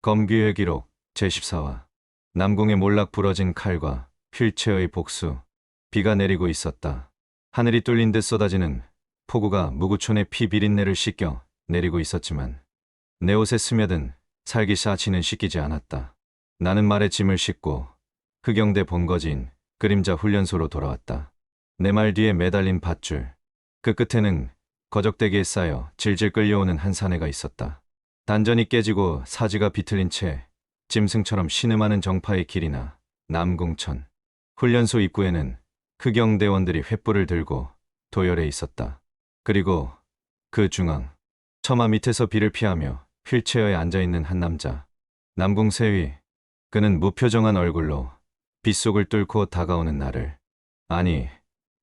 검귀의 기록 제14화. 남궁의 몰락 부러진 칼과 휠체어의 복수. 비가 내리고 있었다. 하늘이 뚫린 듯 쏟아지는 폭우가 무구촌의 피 비린내를 씻겨 내리고 있었지만 내 옷에 스며든 살기 샤치는 씻기지 않았다. 나는 말에 짐을 싣고 흑영대 본거지인 그림자 훈련소로 돌아왔다. 내 말 뒤에 매달린 밧줄. 그 끝에는 거적대기에 쌓여 질질 끌려오는 한 사내가 있었다. 단전이 깨지고 사지가 비틀린 채 짐승처럼 신음하는 정파의 길이나 남궁천. 훈련소 입구에는 흑영대원들이 횃불을 들고 도열해 있었다. 그리고 그 중앙, 처마 밑에서 비를 피하며 휠체어에 앉아있는 한 남자. 남궁세위. 그는 무표정한 얼굴로 빗속을 뚫고 다가오는 나를, 아니,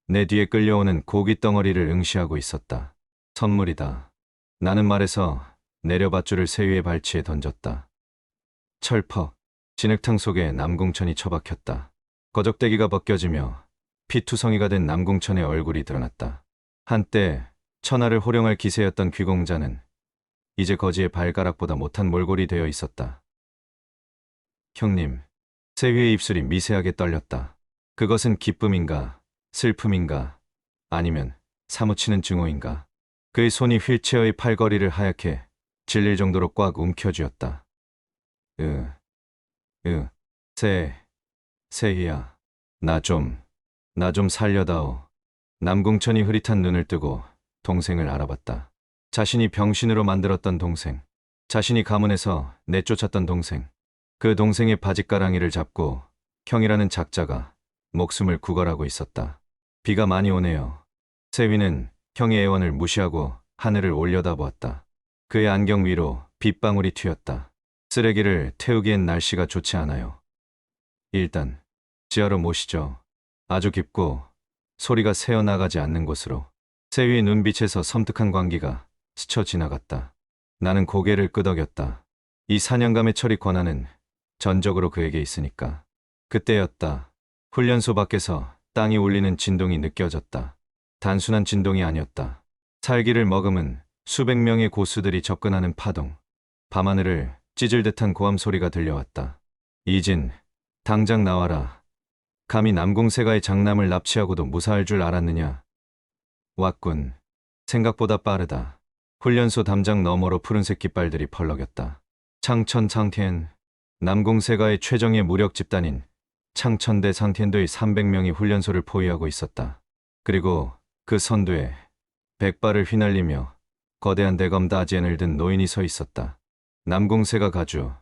내 뒤에 끌려오는 고기 덩어리를 응시하고 있었다. 선물이다. 나는 말해서 내려밧줄을 세위의 발치에 던졌다. 철퍽. 진흙탕 속에 남궁천이 처박혔다. 거적대기가 벗겨지며 피투성이가 된 남궁천의 얼굴이 드러났다. 한때 천하를 호령할 기세였던 귀공자는 이제 거지의 발가락보다 못한 몰골이 되어 있었다. 형님. 세위의 입술이 미세하게 떨렸다. 그것은 기쁨인가, 슬픔인가, 아니면 사무치는 증오인가. 그의 손이 휠체어의 팔걸이를 하얗게 질릴 정도로 꽉 움켜쥐었다. 세희야. 나 좀 살려다오. 남궁천이 흐릿한 눈을 뜨고 동생을 알아봤다. 자신이 병신으로 만들었던 동생. 자신이 가문에서 내쫓았던 동생. 그 동생의 바짓가랑이를 잡고 형이라는 작자가 목숨을 구걸하고 있었다. 비가 많이 오네요. 세위는 형의 애원을 무시하고 하늘을 올려다보았다. 그의 안경 위로 빗방울이 튀었다. 쓰레기를 태우기엔 날씨가 좋지 않아요. 일단 지하로 모시죠. 아주 깊고 소리가 새어나가지 않는 곳으로. 세위의 눈빛에서 섬뜩한 광기가 스쳐 지나갔다. 나는 고개를 끄덕였다. 이 사냥감의 처리 권한은 전적으로 그에게 있으니까. 그때였다. 훈련소 밖에서 땅이 울리는 진동이 느껴졌다. 단순한 진동이 아니었다. 살기를 머금은 수백 명의 고수들이 접근하는 파동. 밤하늘을 찢을 듯한 고함 소리가 들려왔다. 이진, 당장 나와라. 감히 남궁세가의 장남을 납치하고도 무사할 줄 알았느냐. 왔군. 생각보다 빠르다. 훈련소 담장 너머로 푸른색 깃발들이 펄럭였다. 창천 상티엔. 남궁세가의 최정예 무력 집단인 창천대 상티엔도의 300명이 훈련소를 포위하고 있었다. 그리고 그 선두에 백발을 휘날리며 거대한 대검 다지엔을 든 노인이 서 있었다. 남궁세가 가주,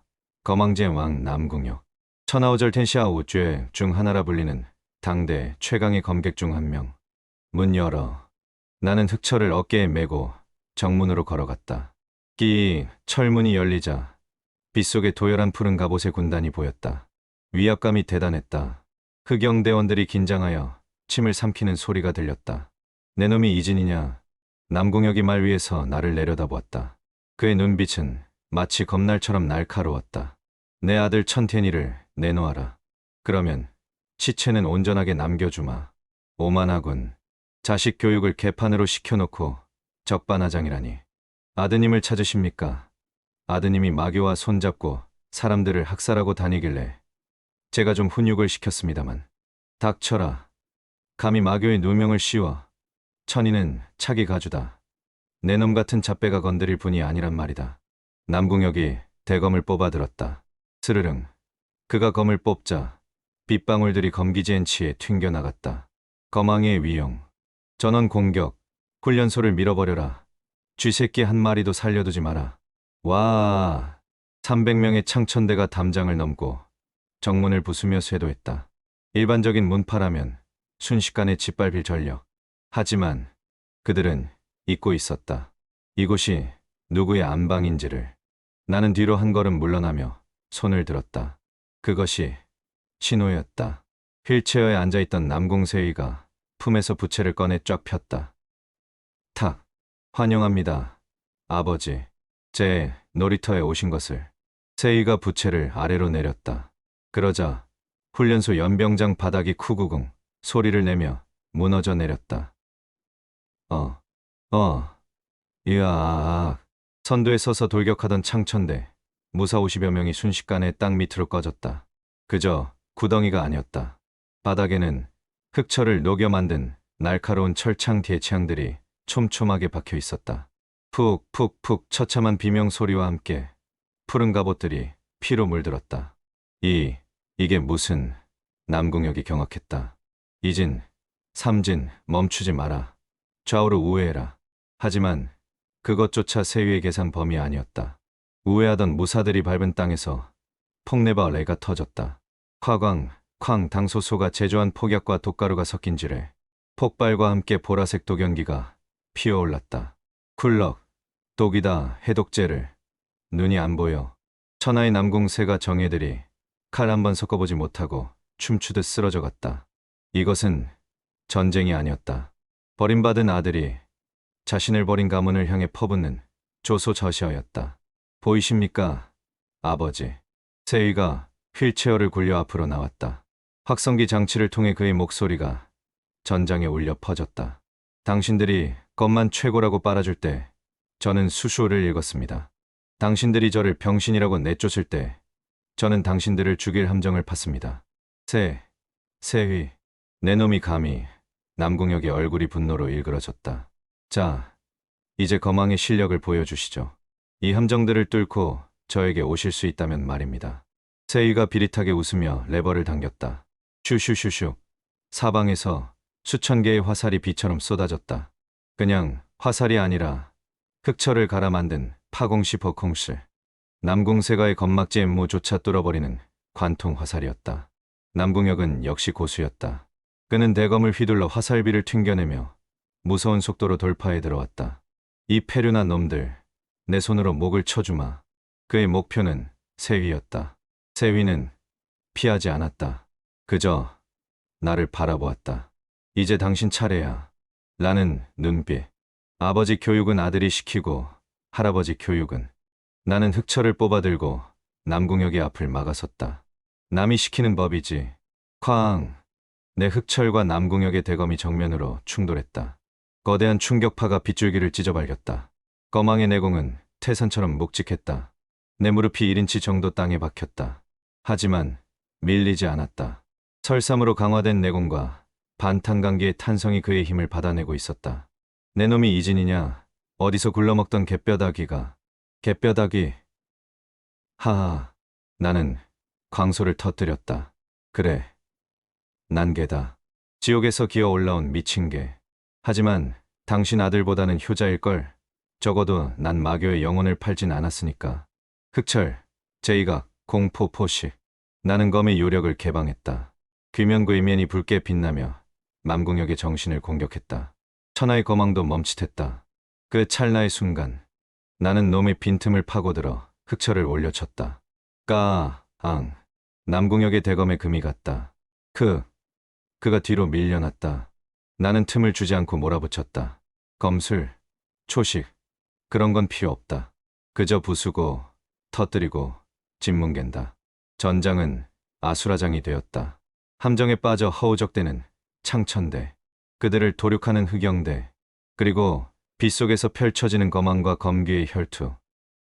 거망제 왕 남궁역. 천하오절텐시아 우주의 중 하나라 불리는 당대 최강의 검객 중 한 명. 문 열어. 나는 흑철을 어깨에 메고 정문으로 걸어갔다. 철문이 열리자 빗속에 도열한 푸른 갑옷의 군단이 보였다. 위압감이 대단했다. 흑영대원들이 긴장하여 침을 삼키는 소리가 들렸다. 내 놈이 이진이냐. 남궁혁이 말 위에서 나를 내려다보았다. 그의 눈빛은 마치 검날처럼 날카로웠다. 내 아들 천태니를 내놓아라. 그러면 시체는 온전하게 남겨주마. 오만하군. 자식 교육을 개판으로 시켜놓고 적반하장이라니. 아드님을 찾으십니까? 아드님이 마교와 손잡고 사람들을 학살하고 다니길래 제가 좀 훈육을 시켰습니다만. 닥쳐라. 감히 마교의 누명을 씌워. 천이는 차기 가주다. 내 놈 같은 잡배가 건드릴 분이 아니란 말이다. 남궁혁이 대검을 뽑아들었다. 스르릉. 그가 검을 뽑자 빗방울들이 검기지엔 치에 튕겨나갔다. 거망의 위용. 전원 공격. 훈련소를 밀어버려라. 쥐새끼 한 마리도 살려두지 마라. 와. 300명의 창천대가 담장을 넘고 정문을 부수며 쇄도했다. 일반적인 문파라면 순식간에 짓밟힐 전력. 하지만 그들은 잊고 있었다. 이곳이 누구의 안방인지를. 나는 뒤로 한 걸음 물러나며 손을 들었다. 그것이 신호였다. 휠체어에 앉아있던 남궁세위가 품에서 부채를 꺼내 쫙 폈다. 탁. 환영합니다. 아버지. 제 놀이터에 오신 것을. 세위가 부채를 아래로 내렸다. 그러자 훈련소 연병장 바닥이 쿠구궁 소리를 내며 무너져 내렸다. 으악. 선두에 서서 돌격하던 창천대 무사 50여 명이 순식간에 땅 밑으로 꺼졌다. 그저 구덩이가 아니었다. 바닥에는 흑철을 녹여 만든 날카로운 철창 대창들이 촘촘하게 박혀 있었다. 푹푹푹 처참한 비명 소리와 함께 푸른 갑옷들이 피로 물들었다. 이게 무슨... 남궁혁이 경악했다. 이진, 삼진, 멈추지 마라. 좌우로 우회해라. 하지만 그것조차 세위의 계산 범위 아니었다. 우회하던 무사들이 밟은 땅에서 폭내바 레가 터졌다. 쾅 당소소가 제조한 폭약과 독가루가 섞인 지래 폭발과 함께 보라색 독연기가 피어올랐다. 쿨럭, 독이다, 해독제를. 눈이 안 보여. 천하의 남궁새가 정예들이 칼 한 번 섞어보지 못하고 춤추듯 쓰러져 갔다. 이것은 전쟁이 아니었다. 버림받은 아들이 자신을 버린 가문을 향해 퍼붓는 조소저시어였다. 보이십니까, 아버지? 세희가 휠체어를 굴려 앞으로 나왔다. 확성기 장치를 통해 그의 목소리가 전장에 울려 퍼졌다. 당신들이 것만 최고라고 빨아줄 때 저는 수수를 읽었습니다. 당신들이 저를 병신이라고 내쫓을 때 저는 당신들을 죽일 함정을 팠습니다. 세휘, 내 놈이 감히... 남궁혁의 얼굴이 분노로 일그러졌다. 자, 이제 거망의 실력을 보여주시죠. 이 함정들을 뚫고 저에게 오실 수 있다면 말입니다. 세희가 비릿하게 웃으며 레버를 당겼다. 슈슈슈슈. 사방에서 수천 개의 화살이 비처럼 쏟아졌다. 그냥 화살이 아니라 흑철을 갈아 만든 파공시 버콩실. 남궁세가의 건막지 엠무조차 뚫어버리는 관통 화살이었다. 남궁혁은 역시 고수였다. 그는 대검을 휘둘러 화살비를 튕겨내며 무서운 속도로 돌파에 들어왔다. 이 패륜한 놈들, 내 손으로 목을 쳐주마. 그의 목표는 세휘였다. 세휘는 피하지 않았다. 그저 나를 바라보았다. 이제 당신 차례야. 라는 눈빛. 아버지 교육은 아들이 시키고 할아버지 교육은... 나는 흑철을 뽑아들고 남궁혁의 앞을 막아섰다. 남이 시키는 법이지. 쾅! 내 흑철과 남궁혁의 대검이 정면으로 충돌했다. 거대한 충격파가 빗줄기를 찢어발겼다. 거망의 내공은 태산처럼 묵직했다. 내 무릎이 1인치 정도 땅에 박혔다. 하지만 밀리지 않았다. 설삼으로 강화된 내공과 반탄강기의 탄성이 그의 힘을 받아내고 있었다. 내 놈이 이진이냐? 어디서 굴러먹던 갯뼈다귀가... 갯뼈다귀... 하하... 나는 광소를 터뜨렸다. 그래, 난 개다. 지옥에서 기어 올라온 미친 개. 하지만 당신 아들보다는 효자일걸. 적어도 난 마교의 영혼을 팔진 않았으니까. 흑철, 제2각, 공포 포식. 나는 검의 요력을 개방했다. 귀면구이면이 붉게 빛나며 남궁혁의 정신을 공격했다. 천하의 거망도 멈칫했다. 그 찰나의 순간 나는 놈의 빈틈을 파고들어 흑철을 올려쳤다. 까앙. 남궁혁의 대검에 금이 갔다. 그가 뒤로 밀려났다. 나는 틈을 주지 않고 몰아붙였다. 검술, 초식, 그런 건 필요 없다. 그저 부수고 터뜨리고 짓뭉갠다. 전장은 아수라장이 되었다. 함정에 빠져 허우적대는 창천대, 그들을 도륙하는 흑영대, 그리고 빗속에서 펼쳐지는 거망과 검귀의 혈투.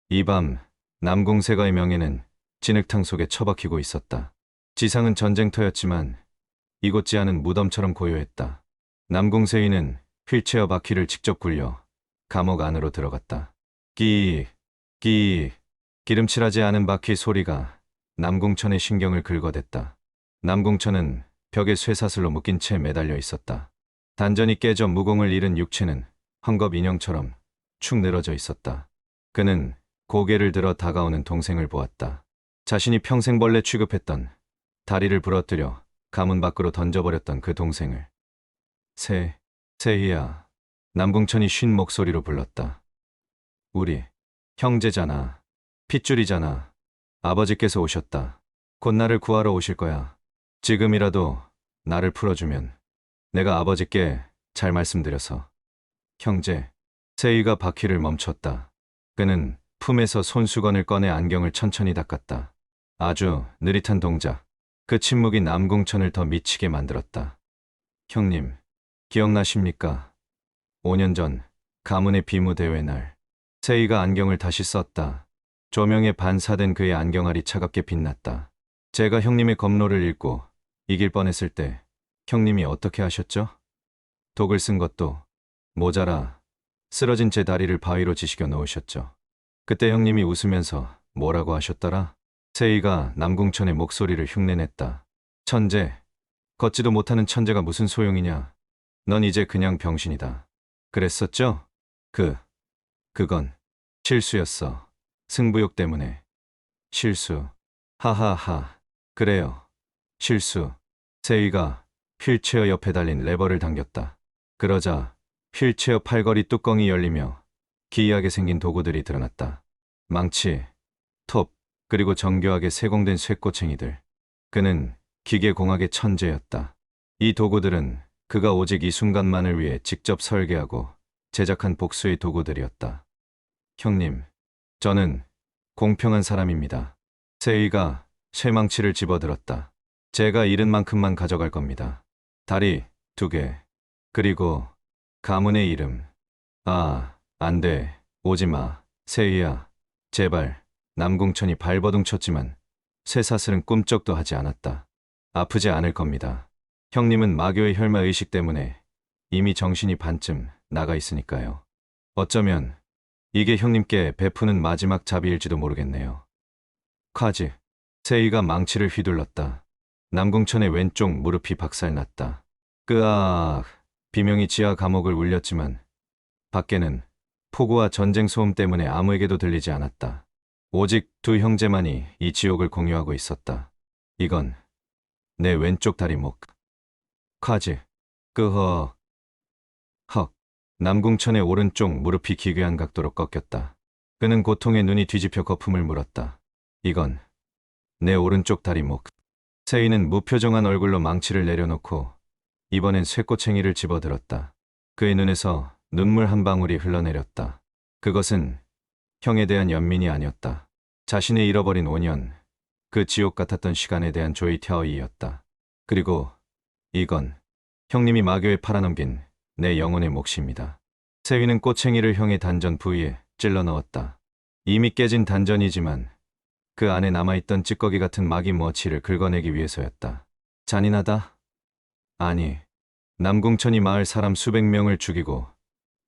이 밤 남궁세가의 명예는 진흙탕 속에 처박히고 있었다. 지상은 전쟁터였지만 이곳지하는 무덤처럼 고요했다. 남궁세인은 휠체어 바퀴를 직접 굴려 감옥 안으로 들어갔다. 끼익, 끼익. 기름칠하지 않은 바퀴 소리가 남궁천의 신경을 긁어댔다. 남궁천은 벽에 쇠사슬로 묶인 채 매달려 있었다. 단전이 깨져 무공을 잃은 육체는 헝겊 인형처럼 축 늘어져 있었다. 그는 고개를 들어 다가오는 동생을 보았다. 자신이 평생 벌레 취급했던, 다리를 부러뜨려 가문 밖으로 던져버렸던 그 동생을. 세희야. 남궁천이 쉰 목소리로 불렀다. 우리 형제잖아. 핏줄이잖아. 아버지께서 오셨다. 곧 나를 구하러 오실 거야. 지금이라도 나를 풀어주면 내가 아버지께 잘 말씀드려서. 형제. 세희가 바퀴를 멈췄다. 그는 품에서 손수건을 꺼내 안경을 천천히 닦았다. 아주 느릿한 동작. 그 침묵이 남궁천을 더 미치게 만들었다. 형님, 기억나십니까? 5년 전 가문의 비무대회 날. 세희가 안경을 다시 썼다. 조명에 반사된 그의 안경알이 차갑게 빛났다. 제가 형님의 검로를 읽고 이길 뻔했을 때 형님이 어떻게 하셨죠? 독을 쓴 것도 모자라 쓰러진 제 다리를 바위로 지시겨 놓으셨죠. 그때 형님이 웃으면서 뭐라고 하셨더라? 세이가 남궁천의 목소리를 흉내냈다. 천재, 걷지도 못하는 천재가 무슨 소용이냐. 넌 이제 그냥 병신이다. 그랬었죠? 그건 실수였어. 승부욕 때문에. 실수. 하하하. 그래요. 실수. 세이가 휠체어 옆에 달린 레버를 당겼다. 그러자 휠체어 팔걸이 뚜껑이 열리며 기이하게 생긴 도구들이 드러났다. 망치, 톱, 그리고 정교하게 세공된 쇠꼬챙이들. 그는 기계공학의 천재였다. 이 도구들은 그가 오직 이 순간만을 위해 직접 설계하고 제작한 복수의 도구들이었다. 형님, 저는 공평한 사람입니다. 세이가 쇠망치를 집어들었다. 제가 잃은 만큼만 가져갈 겁니다. 다리 2개, 그리고 가문의 이름. 아, 안 돼. 오지 마. 세이야, 제발. 남궁천이 발버둥 쳤지만 쇠사슬은 꿈쩍도 하지 않았다. 아프지 않을 겁니다. 형님은 마교의 혈마의식 때문에 이미 정신이 반쯤 나가 있으니까요. 어쩌면 이게 형님께 베푸는 마지막 자비일지도 모르겠네요. 콰즈. 세이가 망치를 휘둘렀다. 남궁천의 왼쪽 무릎이 박살났다. 끄악. 비명이 지하 감옥을 울렸지만 밖에는 폭우와 전쟁 소음 때문에 아무에게도 들리지 않았다. 오직 두 형제만이 이 지옥을 공유하고 있었다. 이건 내 왼쪽 다리 목. 콰즈. 끄헉. 헉. 남궁천의 오른쪽 무릎이 기괴한 각도로 꺾였다. 그는 고통에 눈이 뒤집혀 거품을 물었다. 이건 내 오른쪽 다리 목. 세이는 무표정한 얼굴로 망치를 내려놓고 이번엔 쇠꼬챙이를 집어들었다. 그의 눈에서 눈물 한 방울이 흘러내렸다. 그것은 형에 대한 연민이 아니었다. 자신의 잃어버린 5년, 그 지옥 같았던 시간에 대한 조이 태어이였다. 그리고 이건 형님이 마교에 팔아넘긴 내 영혼의 몫입니다. 세위는 꼬챙이를 형의 단전 부위에 찔러 넣었다. 이미 깨진 단전이지만 그 안에 남아있던 찌꺼기 같은 마귀 머치를 긁어내기 위해서였다. 잔인하다? 아니, 남궁천이 마을 사람 수백 명을 죽이고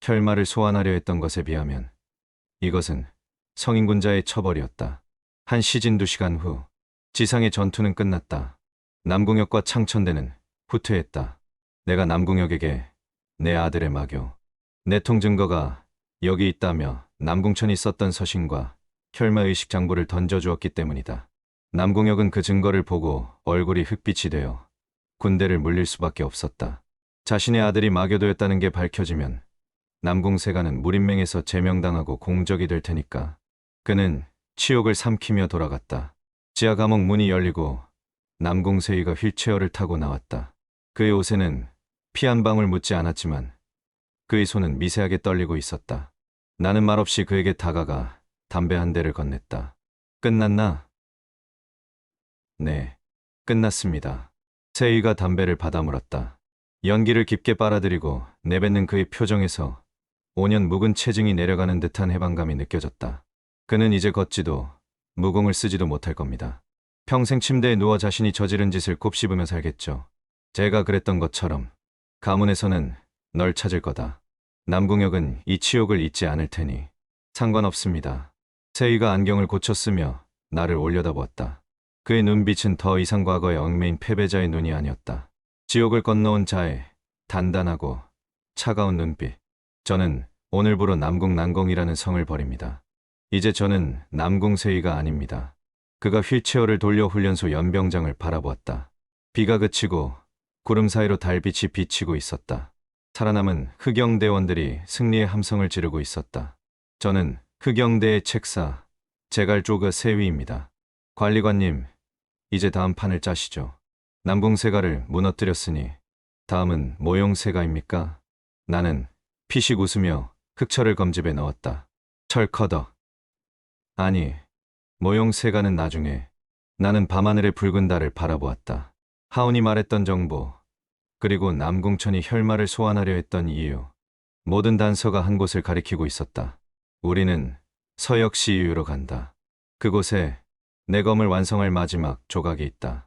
혈마를 소환하려 했던 것에 비하면 이것은 성인군자의 처벌이었다. 한 시즌 2시간 후 지상의 전투는 끝났다. 남궁혁과 창천대는 후퇴했다. 내가 남궁혁에게 내 아들의 마교, 내통 증거가 여기 있다며 남궁천이 썼던 서신과 혈마의식 장부를 던져주었기 때문이다. 남궁혁은 그 증거를 보고 얼굴이 흑빛이 되어 군대를 물릴 수밖에 없었다. 자신의 아들이 마교도였다는 게 밝혀지면 남궁세가는 무린맹에서 제명당하고 공적이 될 테니까 그는 치욕을 삼키며 돌아갔다. 지하 감옥 문이 열리고 남궁세이가 휠체어를 타고 나왔다. 그의 옷에는 피 한 방울 묻지 않았지만 그의 손은 미세하게 떨리고 있었다. 나는 말없이 그에게 다가가 담배 한 대를 건넸다. 끝났나? 네, 끝났습니다. 세이가 담배를 받아 물었다. 연기를 깊게 빨아들이고 내뱉는 그의 표정에서 5년 묵은 체증이 내려가는 듯한 해방감이 느껴졌다. 그는 이제 걷지도 무공을 쓰지도 못할 겁니다. 평생 침대에 누워 자신이 저지른 짓을 곱씹으며 살겠죠. 제가 그랬던 것처럼 가문에서는 널 찾을 거다. 남궁혁은 이 치욕을 잊지 않을 테니 상관없습니다. 세이가 안경을 고쳤으며 나를 올려다보았다. 그의 눈빛은 더 이상 과거의 얽매인 패배자의 눈이 아니었다. 지옥을 건너온 자의 단단하고 차가운 눈빛. 저는 오늘부로 남궁난공이라는 성을 버립니다. 이제 저는 남궁세이가 아닙니다. 그가 휠체어를 돌려 훈련소 연병장을 바라보았다. 비가 그치고 구름 사이로 달빛이 비치고 있었다. 살아남은 흑영대원들이 승리의 함성을 지르고 있었다. 저는 흑영대의 책사 제갈조그 세위입니다. 관리관님, 이제 다음 판을 짜시죠. 남궁세가를 무너뜨렸으니 다음은 모용세가입니까? 나는 피식 웃으며 흑철을 검집에 넣었다. 철커덕. 아니, 모용세가는 나중에. 나는 밤하늘의 붉은 달을 바라보았다. 하운이 말했던 정보, 그리고 남궁천이 혈마를 소환하려 했던 이유. 모든 단서가 한 곳을 가리키고 있었다. 우리는 서역시유로 간다. 그곳에 내 검을 완성할 마지막 조각이 있다.